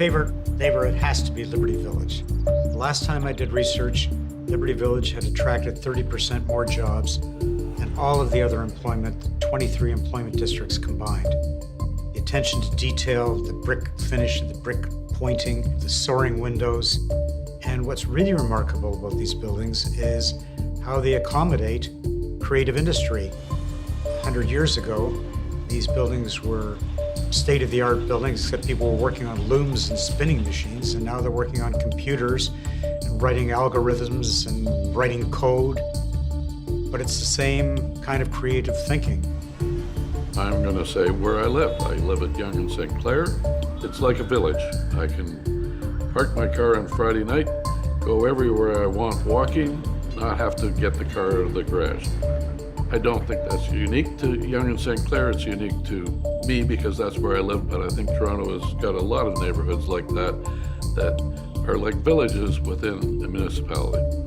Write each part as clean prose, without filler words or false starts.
favorite neighborhood has to be Liberty Village. The last time I did research, Liberty Village had attracted 30% more jobs than all of the other employment, 23 employment districts combined. The attention to detail, the brick finish, the brick pointing, the soaring windows. And what's really remarkable about these buildings is how they accommodate creative industry. 100 years ago, these buildings were state-of-the-art buildings, except people were working on looms and spinning machines, and now they're working on computers and writing algorithms and writing code. But it's the same kind of creative thinking. I'm going to say where I live. I live at Yonge and St. Clair. It's like a village. I can park my car on Friday night, go everywhere I want walking, not have to get the car out of the garage. I don't think that's unique to Yonge and St. Clair. It's unique to me because that's where I live, but I think Toronto has got a lot of neighborhoods like that that are like villages within a municipality.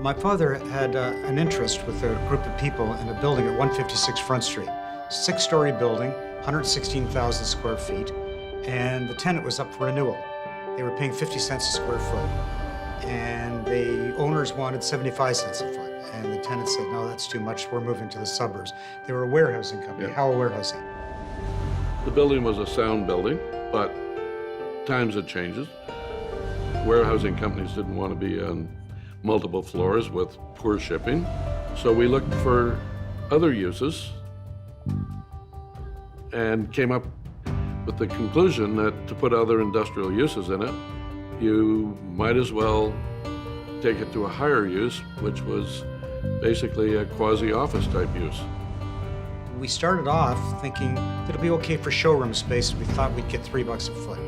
My father had an interest with a group of people in a building at 156 Front Street. 6-story building, 116,000 square feet, and the tenant was up for renewal. They were paying 50 cents a square foot, and the owners wanted 75 cents a foot, and the tenant said, no, that's too much, we're moving to the suburbs. They were a warehousing company, Howell Warehousing. The building was a sound building, but times had changed. Warehousing companies didn't want to be on multiple floors with poor shipping. So we looked for other uses and came up with the conclusion that to put other industrial uses in it, you might as well take it to a higher use, which was basically a quasi-office type use. We started off thinking that it'd be okay for showroom space. We thought we'd get $3 a foot.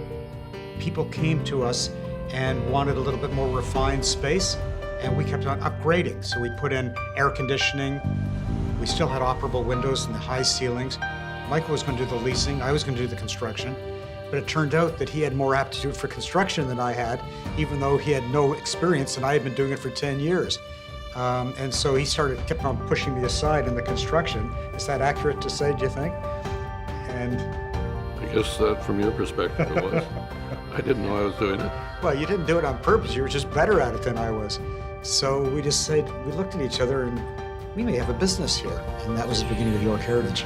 People came to us and wanted a little bit more refined space, and we kept on upgrading. So we put in air conditioning. We still had operable windows and the high ceilings. Michael was going to do the leasing. I was going to do the construction. But it turned out that he had more aptitude for construction than I had, even though he had no experience and I had been doing it for 10 years. And so he kept on pushing me aside in the construction. Is that accurate to say, do you think? And I guess that from your perspective it was. I didn't know I was doing it. Well, you didn't do it on purpose. You were just better at it than I was. So we looked at each other and we may have a business here. And that was the beginning of York Heritage.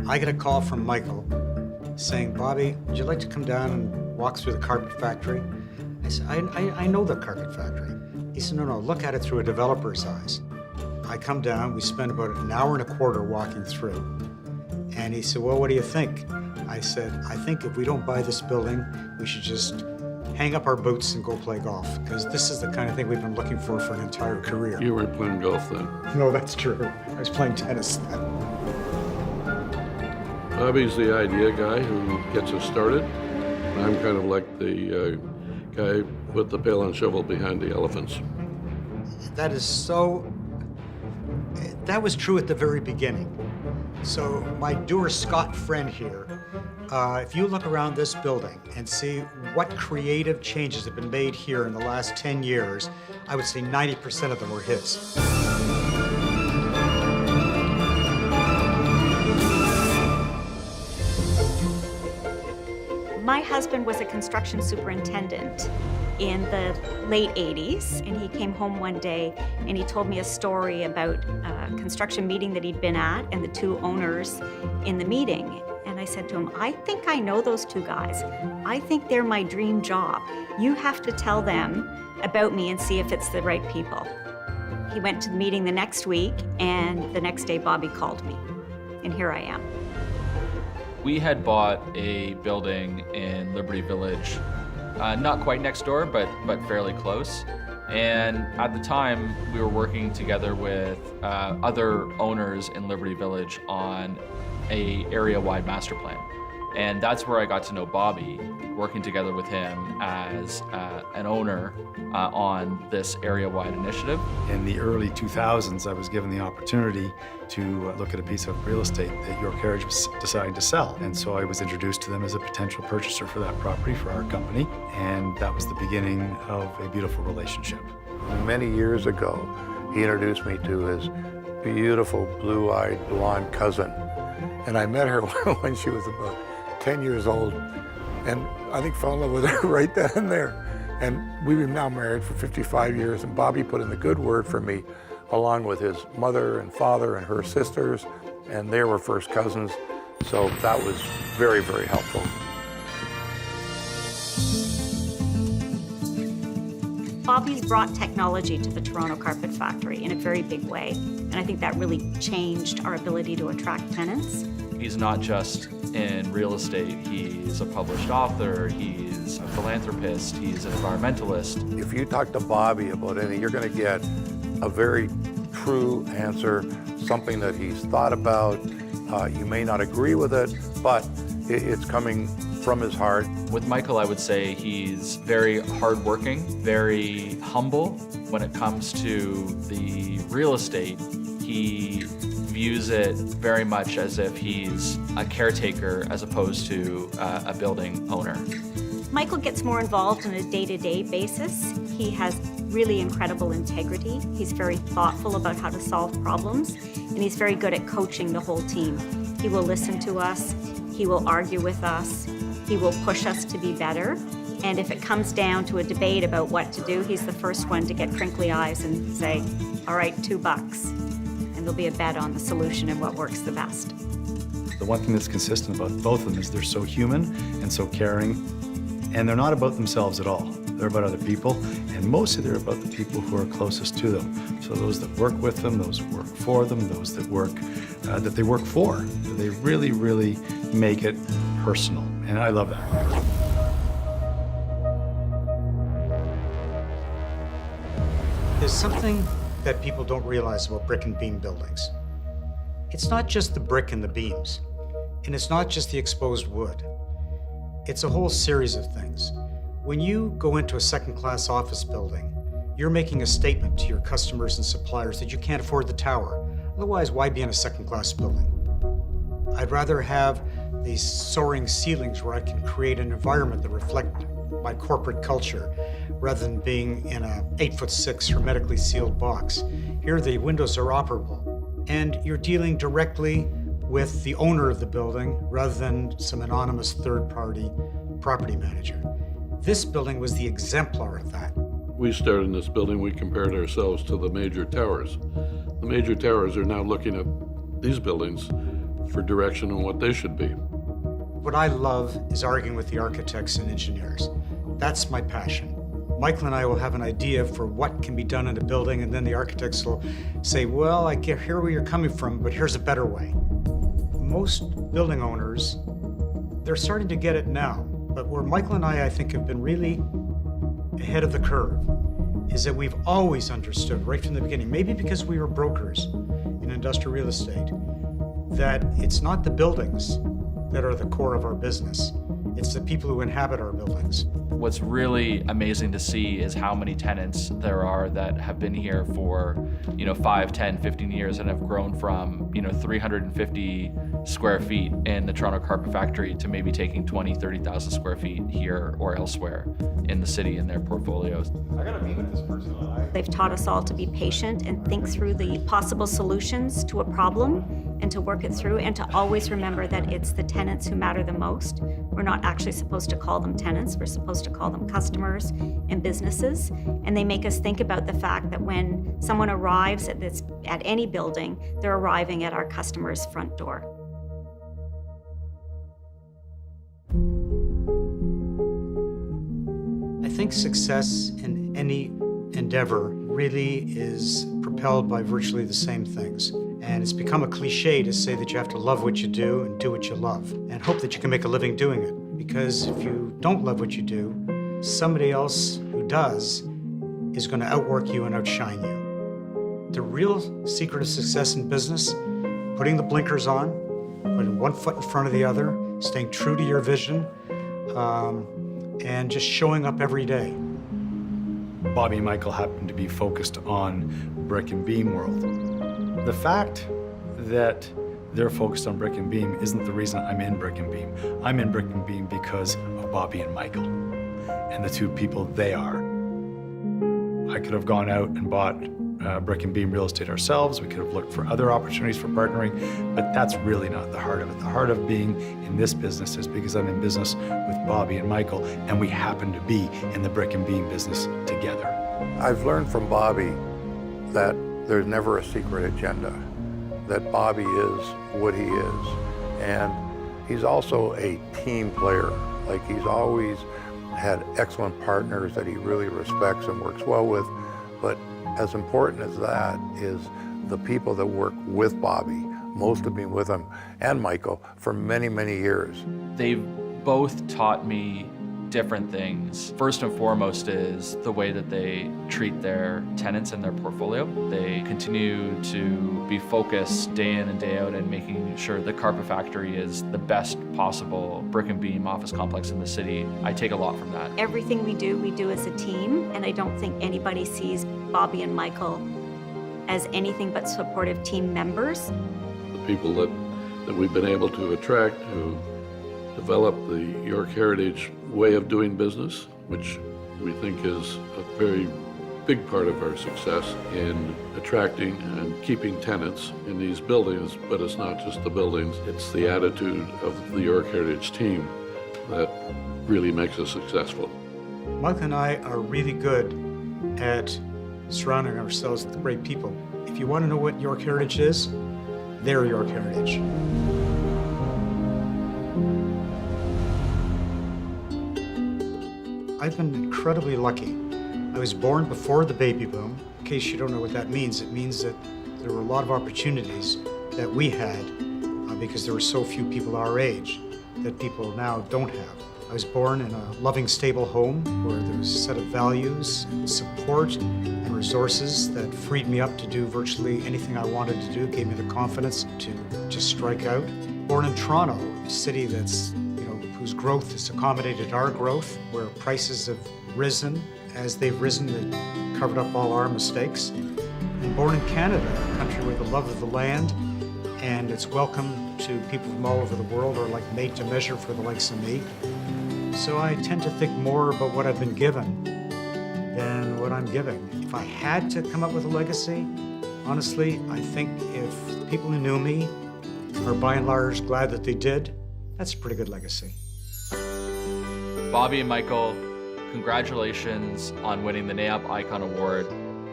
I get a call from Michael saying, Bobby, would you like to come down and walk through the carpet factory? I said, I know the carpet factory. He said, no, look at it through a developer's eyes. I come down, we spend about an hour and a quarter walking through. And he said, well, what do you think? I said, I think if we don't buy this building, we should just hang up our boots and go play golf, because this is the kind of thing we've been looking for an entire career. You weren't playing golf then? No, that's true. I was playing tennis then. Bobby's the idea guy who gets us started. I'm kind of like the guy with the pail and shovel behind the elephants. That was true at the very beginning. So my doer Scott friend here, if you look around this building and see what creative changes have been made here in the last 10 years, I would say 90% of them were his. My husband was a construction superintendent in the late 80s, and he came home one day and he told me a story about a construction meeting that he'd been at and the two owners in the meeting. And I said to him, I think I know those two guys. I think they're my dream job. You have to tell them about me and see if it's the right people. He went to the meeting the next week, and the next day Bobby called me, and here I am. We had bought a building in Liberty Village, not quite next door, but fairly close. And at the time, we were working together with other owners in Liberty Village on a area-wide master plan. And that's where I got to know Bobby, working together with him as an owner on this area-wide initiative. In the early 2000s, I was given the opportunity to look at a piece of real estate that York Heritage was deciding to sell. And so I was introduced to them as a potential purchaser for that property for our company. And that was the beginning of a beautiful relationship. Many years ago, he introduced me to his beautiful blue-eyed blonde cousin. And I met her when she was about 10 years old. And I think fell in love with her right then and there. And we've been now married for 55 years, and Bobby put in the good word for me, along with his mother and father and her sisters, and they were first cousins. So that was very, very helpful. Bobby's brought technology to the Toronto Carpet Factory in a very big way, and I think that really changed our ability to attract tenants. He's not just in real estate, he's a published author, he's a philanthropist, he's an environmentalist. If you talk to Bobby about anything, you're going to get a very true answer, something that he's thought about. You may not agree with it, but it's coming from his heart. With Michael, I would say he's very hardworking, very humble. When it comes to the real estate, he views it very much as if he's a caretaker as opposed to a building owner. Michael gets more involved on a day-to-day basis. He has really incredible integrity. He's very thoughtful about how to solve problems, and he's very good at coaching the whole team. He will listen to us, he will argue with us, he will push us to be better, and if it comes down to a debate about what to do, he's the first one to get crinkly eyes and say, all right, $2. And there'll be a bet on the solution and what works the best. The one thing that's consistent about both of them is they're so human and so caring, and they're not about themselves at all. They're about other people, and mostly they're about the people who are closest to them. So those that work with them, those who work for them, those that they work for. They really, really make it personal, and I love that. There's something that people don't realize about brick and beam buildings. It's not just the brick and the beams, and it's not just the exposed wood. It's a whole series of things. When you go into a second-class office building, you're making a statement to your customers and suppliers that you can't afford the tower. Otherwise, why be in a second-class building? I'd rather have these soaring ceilings where I can create an environment that reflects my corporate culture, rather than being in a 8'6" hermetically sealed box. Here, the windows are operable, and you're dealing directly with the owner of the building rather than some anonymous third-party property manager. This building was the exemplar of that. We started in this building, we compared ourselves to the major towers. The major towers are now looking at these buildings for direction on what they should be. What I love is arguing with the architects and engineers. That's my passion. Michael and I will have an idea for what can be done in a building, and then the architects will say, well, I hear where you're coming from, but here's a better way. Most building owners, they're starting to get it now, but where Michael and I think, have been really ahead of the curve is that we've always understood right from the beginning, maybe because we were brokers in industrial real estate, that it's not the buildings that are the core of our business. It's the people who inhabit our buildings. What's really amazing to see is how many tenants there are that have been here for, 5, 10, 15 years and have grown from, 350 square feet in the Toronto Carpet Factory to maybe taking 20, 30,000 square feet here or elsewhere in the city in their portfolios. I gotta meet with this person. They've taught us all to be patient and think through the possible solutions to a problem and to work it through, and to always remember that it's the tenants who matter the most. We're not actually supposed to call them tenants, we're supposed to call them customers and businesses. And they make us think about the fact that when someone arrives at any building, they're arriving at our customer's front door. I think success in any endeavor really is propelled by virtually the same things. And it's become a cliche to say that you have to love what you do and do what you love, and hope that you can make a living doing it. Because if you don't love what you do, somebody else who does is going to outwork you and outshine you. The real secret of success in business, putting the blinkers on, putting one foot in front of the other, staying true to your vision, and just showing up every day. Bobby and Michael happen to be focused on brick and beam world. The fact that they're focused on brick and beam isn't the reason I'm in brick and beam. I'm in brick and beam because of Bobby and Michael and the two people they are. I could have gone out and bought brick and beam real estate ourselves. We could have looked for other opportunities for partnering, but that's really not the heart of it. The heart of being in this business is because I'm in business with Bobby and Michael, and we happen to be in the brick and beam business together. I've learned from Bobby that there's never a secret agenda, that Bobby is what he is. And he's also a team player. Like, he's always had excellent partners that he really respects and works well with. But as important as that is the people that work with Bobby. Most have been with him and Michael for many, many years. They've both taught me different things. First and foremost is the way that they treat their tenants and their portfolio. They continue to be focused day in and day out in making sure the Carpet Factory is the best possible brick and beam office complex in the city. I take a lot from that. Everything we do as a team, and I don't think anybody sees Bobby and Michael as anything but supportive team members. The people that we've been able to attract who develop the York Heritage way of doing business, which we think is a very big part of our success in attracting and keeping tenants in these buildings. But it's not just the buildings, it's the attitude of the York Heritage team that really makes us successful. Michael and I are really good at surrounding ourselves with great people. If you want to know what York Heritage is, they're York Heritage. I've been incredibly lucky. I was born before the baby boom. In case you don't know what that means, it means that there were a lot of opportunities that we had because there were so few people our age that people now don't have. I was born in a loving, stable home where there was a set of values and support and resources that freed me up to do virtually anything I wanted to do, gave me the confidence to just strike out. Born in Toronto, a city that's whose growth has accommodated our growth, where prices have risen. As they've risen, they've covered up all our mistakes. And born in Canada, a country where the love of the land and its welcome to people from all over the world are like made to measure for the likes of me. So I tend to think more about what I've been given than what I'm giving. If I had to come up with a legacy, honestly, I think if the people who knew me are by and large glad that they did, that's a pretty good legacy. Bobby and Michael, congratulations on winning the NAIOP Icon Award.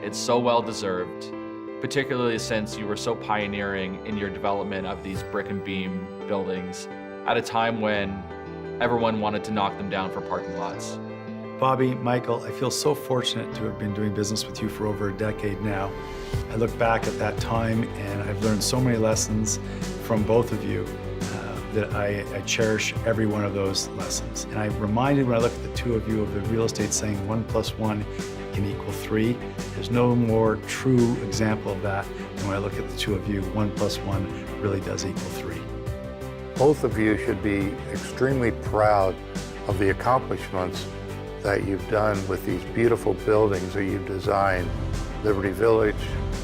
It's so well deserved, particularly since you were so pioneering in your development of these brick and beam buildings at a time when everyone wanted to knock them down for parking lots. Bobby, Michael, I feel so fortunate to have been doing business with you for over a decade now. I look back at that time and I've learned so many lessons from both of you that I cherish every one of those lessons. And I'm reminded when I look at the two of you of the real estate saying 1 + 1 can equal 3. There's no more true example of that than when I look at the two of you, 1 + 1 really does equal 3. Both of you should be extremely proud of the accomplishments that you've done with these beautiful buildings that you've designed. Liberty Village,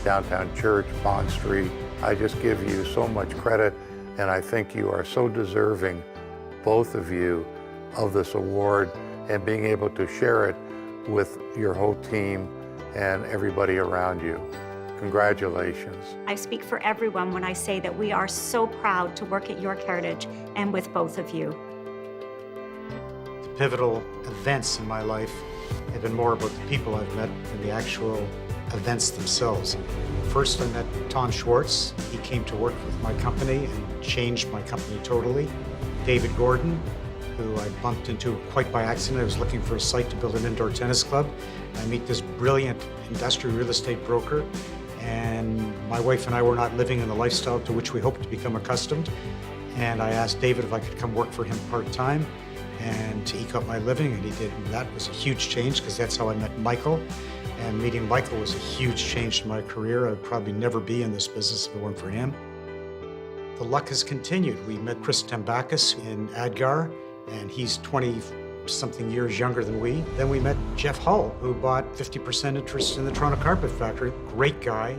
Downtown Church, Bond Street. I just give you so much credit, and I think you are so deserving, both of you, of this award and being able to share it with your whole team and everybody around you. Congratulations. I speak for everyone when I say that we are so proud to work at York Heritage and with both of you. The pivotal events in my life have been more about the people I've met than the actual events themselves. First, I met Tom Schwartz. He came to work with my company and changed my company totally. David Gordon, who I bumped into quite by accident. I was looking for a site to build an indoor tennis club. I meet this brilliant industrial real estate broker, and my wife and I were not living in the lifestyle to which we hoped to become accustomed. And I asked David if I could come work for him part-time and to eke out my living, and he did. And that was a huge change because that's how I met Michael. And meeting Michael was a huge change in my career. I'd probably never be in this business if it weren't for him. the luck has continued. We met Chris Tambakis in Adgar, and he's 20-something years younger than we. Then we met Jeff Hull, who bought 50% interest in the Toronto Carpet Factory. Great guy.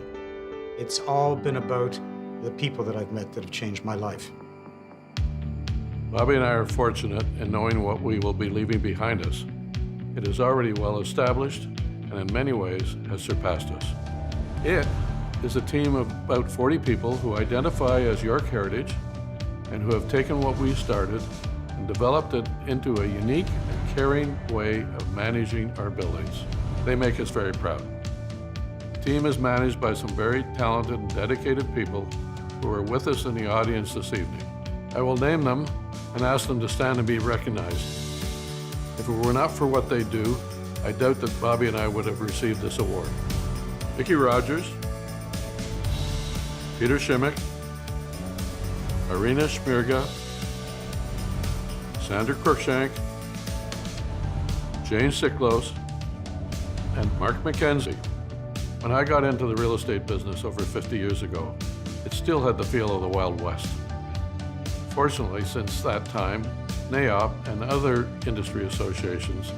It's all been about the people that I've met that have changed my life. Bobby and I are fortunate in knowing what we will be leaving behind us. It is already well established and in many ways has surpassed us. It is a team of about 40 people who identify as York heritage and who have taken what we started and developed it into a unique and caring way of managing our buildings. They make us very proud. The team is managed by some very talented and dedicated people who are with us in the audience this evening. I will name them and ask them to stand and be recognized. If it were not for what they do, I doubt that Bobby and I would have received this award. Vicki Rogers, Peter Shimmick, Irina Shmirga, Sandra Cruickshank, Jane Siklos, and Mark McKenzie. When I got into the real estate business over 50 years ago, it still had the feel of the Wild West. Fortunately, since that time, NAIOP and other industry associations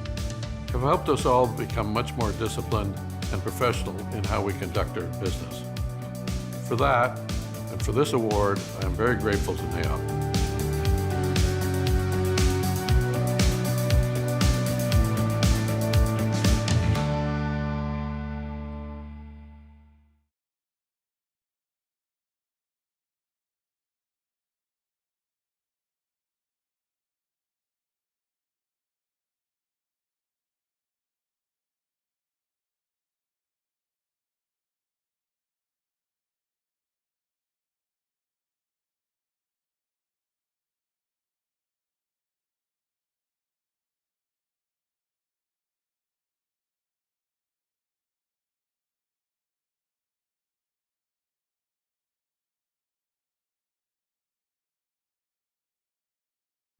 have helped us all become much more disciplined and professional in how we conduct our business. For that, and for this award, I am very grateful to NAIOP.